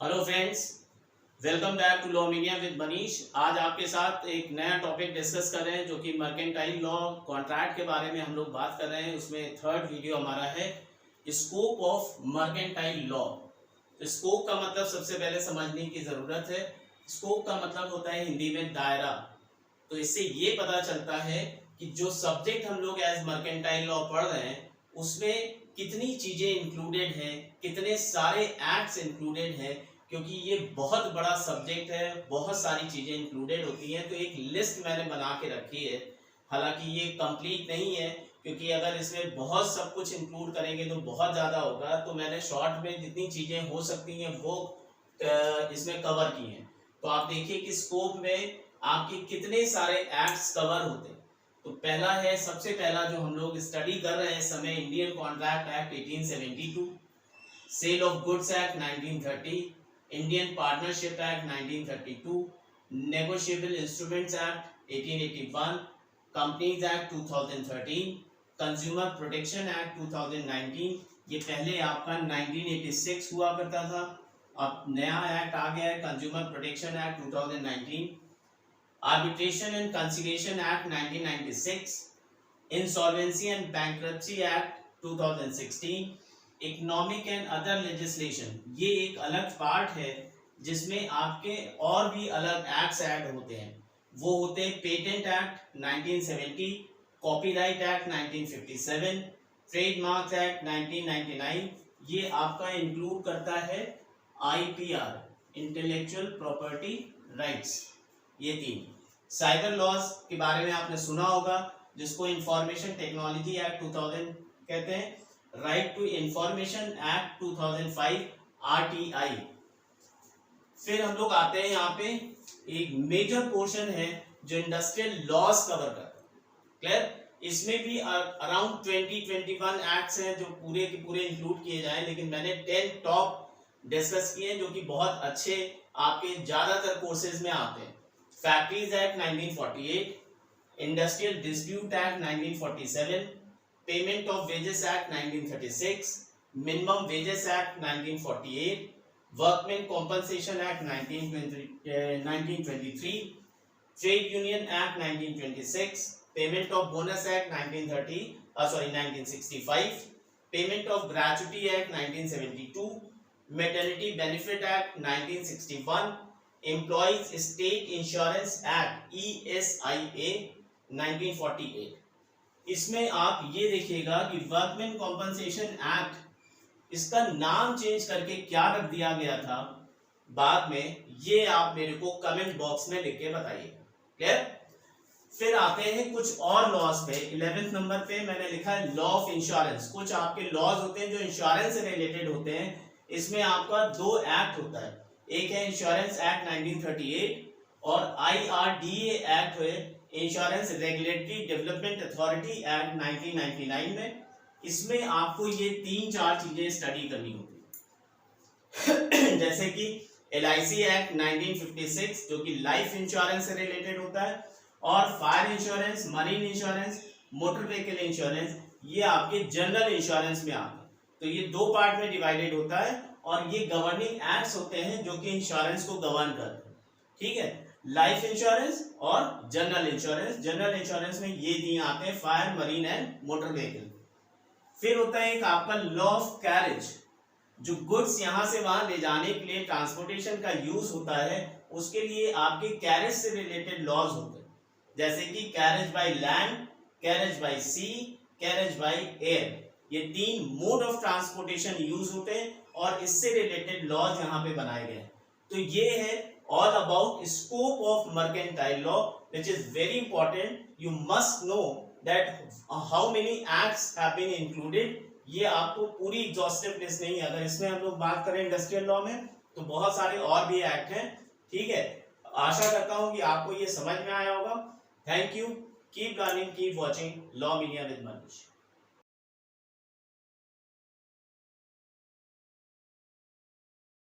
Hello friends, welcome back to law media with Manish. आज आपके साथ एक नया टॉपिक डिस्कस कर रहे हैं जो कि मर्केंटाइल लॉ कॉन्ट्रैक्ट के बारे में हम लोग बात कर रहे हैं। उसमें थर्ड वीडियो हमारा है स्कोप ऑफ मर्केंटाइल लॉ। तो स्कोप का मतलब सबसे पहले समझने की ज़रूरत है। स्कोप का मतलब होता है हिंदी में दायरा। तो इससे ये पता चलता है कि जो सब्जेक्ट हम लोग एज मर्केंटाइल लॉ पढ़ रहे हैं उसमें कितनी चीज़ें इंक्लूडेड हैं, कितने सारे एक्ट्स इंक्लूडेड हैं, क्योंकि ये बहुत बड़ा सब्जेक्ट है, बहुत सारी चीज़ें इंक्लूडेड होती हैं। तो एक लिस्ट मैंने बना के रखी है। हालांकि ये कंप्लीट नहीं है, क्योंकि अगर इसमें बहुत सब कुछ इंक्लूड करेंगे तो बहुत ज़्यादा होगा। तो मैंने शॉर्ट में जितनी चीज़ें हो सकती हैं वो इसमें कवर की हैं। तो आप देखिए कि स्कोप में आपके कितने सारे एक्ट्स कवर होते हैं। तो पहला है, सबसे पहला जो हम लोग स्टडी कर रहे हैं इस समय, Indian contract act 1872, sale of goods act 1930, Indian partnership act 1932, negotiable instruments act 1881, companies act 2013, consumer protection act 2019। ये पहले आपका 1986 हुआ करता था, अब नया एक्ट आ गया है consumer protection act 2019। Arbitration and Conciliation Act 1996, Insolvency and Bankruptcy Act 2016, Economic and Other Legislation। ये एक अलग पार्ट है जिसमें आपके और भी अलग एक्ट्स ऐड होते हैं। वो होते हैं patent act 1970, copyright act 1957, trademark act 1999। ये आपका इंक्लूड करता है IPR, इंटेलेक्चुअल प्रॉपर्टी राइट्स। ये तीन साइबर लॉज के बारे में आपने सुना होगा, जिसको इंफॉर्मेशन टेक्नोलॉजी एक्ट 2000 कहते हैं, right to information act 2005 RTI। फिर हम लोग आते हैं यहाँ पे, एक मेजर पोर्शन है जो इंडस्ट्रियल लॉज कवर करता है। क्लियर? इसमें भी अराउंड 20-21 एक्ट्स हैं जो पूरे के पूरे इंक्लूड किए जाए, लेकिन मैंने 10 टॉप डिस्कस किए हैं जो कि बहुत अच्छे आपके ज्यादातर कोर्सेज में आते हैं। Factories act 1948, industrial dispute act 1947, payment of wages act 1936, minimum wages act 1948, workman compensation act 1923, trade union act 1926, payment of bonus act 1965, payment of gratuity act 1972, maternity benefit act 1961, employees state insurance act ESIA 1948। इसमें आप ये देखिएगा कि workman compensation act, इसका नाम change करके क्या रख दिया गया था बाद में, ये आप मेरे को कमेंट बॉक्स में लिख के बताइए। क्लियर? फिर आते हैं कुछ और लॉज पे। 11th नंबर पे मैंने लिखा है लॉ ऑफ इंश्योरेंस। कुछ आपके लॉज होते हैं जो इंश्योरेंस से रिलेटेड होते हैं। इसमें आपका दो एक्ट होता है, एक है इंश्योरेंस एक्ट 1938 और IRDA एक्ट है, insurance regulatory development authority act 1999 में। इसमें आपको ये 3-4 चीजें स्टडी करनी होती है जैसे कि LIC एक्ट 1956 जो कि लाइफ इंश्योरेंस से रिलेटेड होता है, और fire insurance, marine insurance, motor vehicle insurance, ये आपके जनरल इंश्योरेंस में आते हैं। तो ये दो पार्ट में डिवाइडेड होता है और ये गवर्निंग एक्ट्स होते हैं जो कि इंश्योरेंस को गवर्न करते हैं। ठीक है, लाइफ इंश्योरेंस और जनरल इंश्योरेंस। जनरल इंश्योरेंस में ये तीन आते हैं, fire, marine and motor vehicle. फिर होता है एक आपका लॉ ऑफ कैरेज, जो गुड्स यहां से वहां ले जाने के लिए ट्रांसपोर्टेशन का यूज होता है, उसके लिए आपके कैरेज से रिलेटेड लॉज होते हैं, जैसे कि carriage by land, carriage by sea, carriage by air. ये तीन मोड ऑफ ट्रांसपोर्टेशन यूज होते हैं और इससे रिलेटेड लॉज यहाँ पे बनाए गए। तो ये है all about scope of mercantile law, which is very important. You must know that how many acts have been included. ये आपको पूरी एग्जॉस्टिव लिस्ट नहीं है। अगर इसमें हम लोग बात करें इंडस्ट्रियल लॉ में तो बहुत सारे और भी एक्ट हैं। ठीक है, आशा करता हूं कि आपको ये समझ में आया होगा। Thank you, keep learning, keep watching law media with Manish.